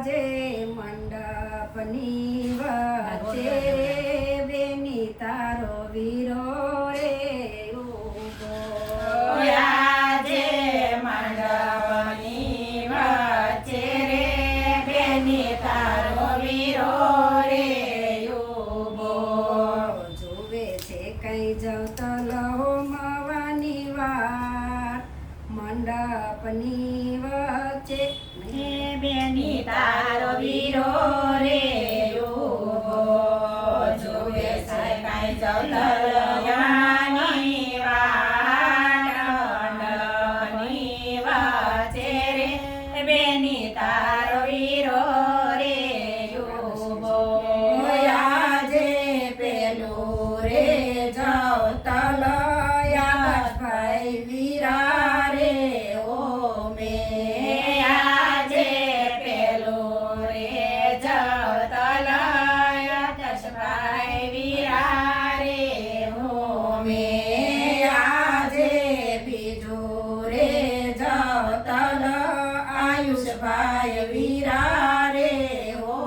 આજે મંડપની વચ્ચે બેની તારો વીરો રે ઊભો. આજે મંડપની વચ્ચે રે બેની તારો વીરો રે ઊભો. જોવે છે કઈ જવતલ હોમવાની વાત મંડપની વચ્ચે બેની તારો વીરો રે ઊભો. જોવે છે કાંઈ જવતલવાની વાત મંડપની વચ્ચે રે બેની તારો વીરો રે ઊભો. આજે પેલું રે જવતલ ભાઈ વીરા રે ઓ મેં આજે પેલું રે જવતલ આદર્શભાઈ વીરા રે હો મેં આજે બીજું રે જવતલ આયુષભાઈ વીરા રે ઓ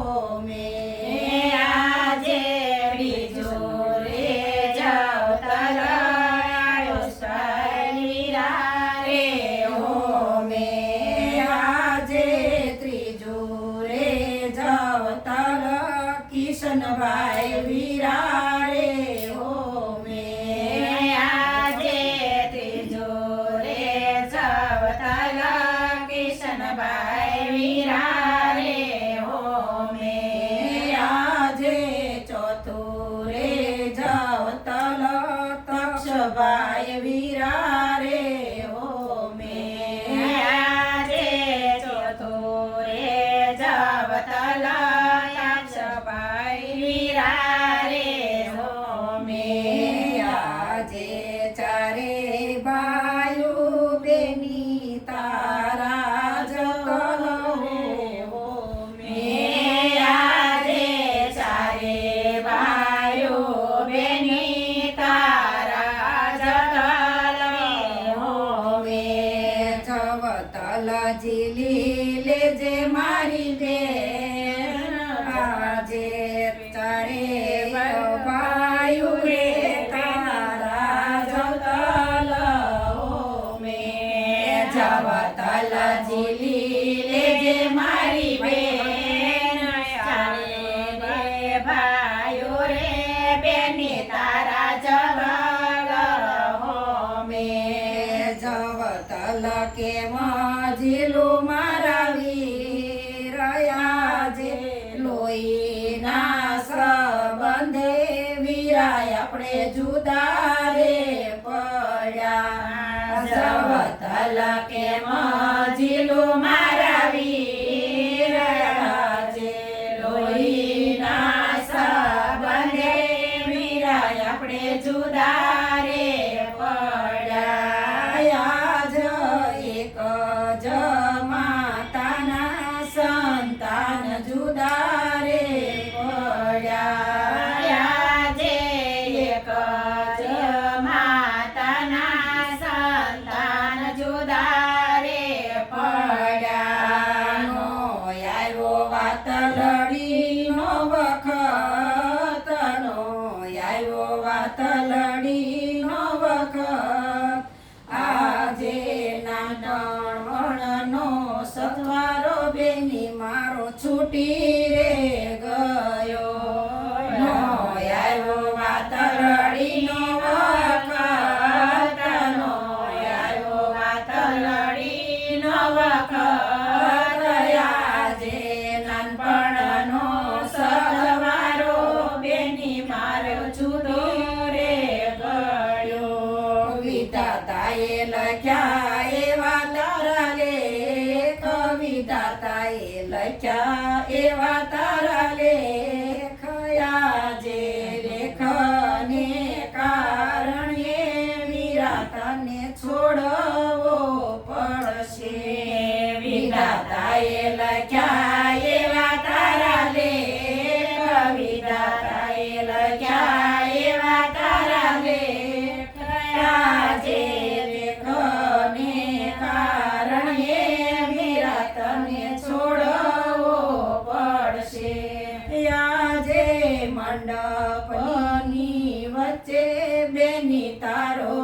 મેં આજે બીજું રે જવતલ આયુષભાઈ વીરા રે હો મેં આજે ત્રીજું રે જવતલ કિશનભાઈ વીરા રે ઓ મેં આજે ત્રીજું રે જવતલ કિશનભાઈ વીરા રે હો મેં આજે ચોથું રે જવતલ તક્ષભાઈ વીરા રે ઓ મેં આજે ચોથું રે જવતલ યાક્ષભાઈ વીરા રે હો મેં આજે ચારે ભાઈઓ બેની તારા જતલ હો મેં આજે ચારે ભાઈઓ બેની તારા જતલ હો મેં જવતલ ઝીલી લેજે મારી બેન આજે ચારે ભાઈઓ રે તારા જતલ હો મેં જવતલ ઝીલી લેજે મારી બેન ચારે ભાઈઓ રે બેની તારા જતલ હો મેં જવતલ કેમ ઝીલું મારા વીરયા જે લોહીના સંબંધે વીરાય આપણે જુદા રે પડ્યા જવતલ કેમ ઝીલું મારા વીરયા જે લોહીના સંબંધે વીરાય આપણે જુદા રે પડ્યા આજ એક જ માતાના સંતાન જુદા રે પડ્યા આજે એક જ માતાના સંતાન જુદા રે પડ્યા. નો આવ્યો વાતલડીનો વખત નો આવ્યો વાતલડીનો વખત આજે નાનપણનો સથવારો બેની મારો છૂટી રે ગયો નો આવ્યો વાતલડીનો વખત નો આવ્યો વાતલડીનો વખત આજે નાનપણનો સથવારો બેની મારો છૂટો રે ગયો વિધાતાએ લખ્યા એવા તારા લેખ વિધાતાએ લખ્યા એવા તારા લેખ આજે લેખને કારણે વીરા તને છોડવો પડશે વિધાતાએ લખ્યા એવા તારા લેખ વિધાતાએ લખ્યા એવા તારા લેખ આજે લેખને કારણે વીરા તને છોડવો મંડપની વચ્ચે બેની તારો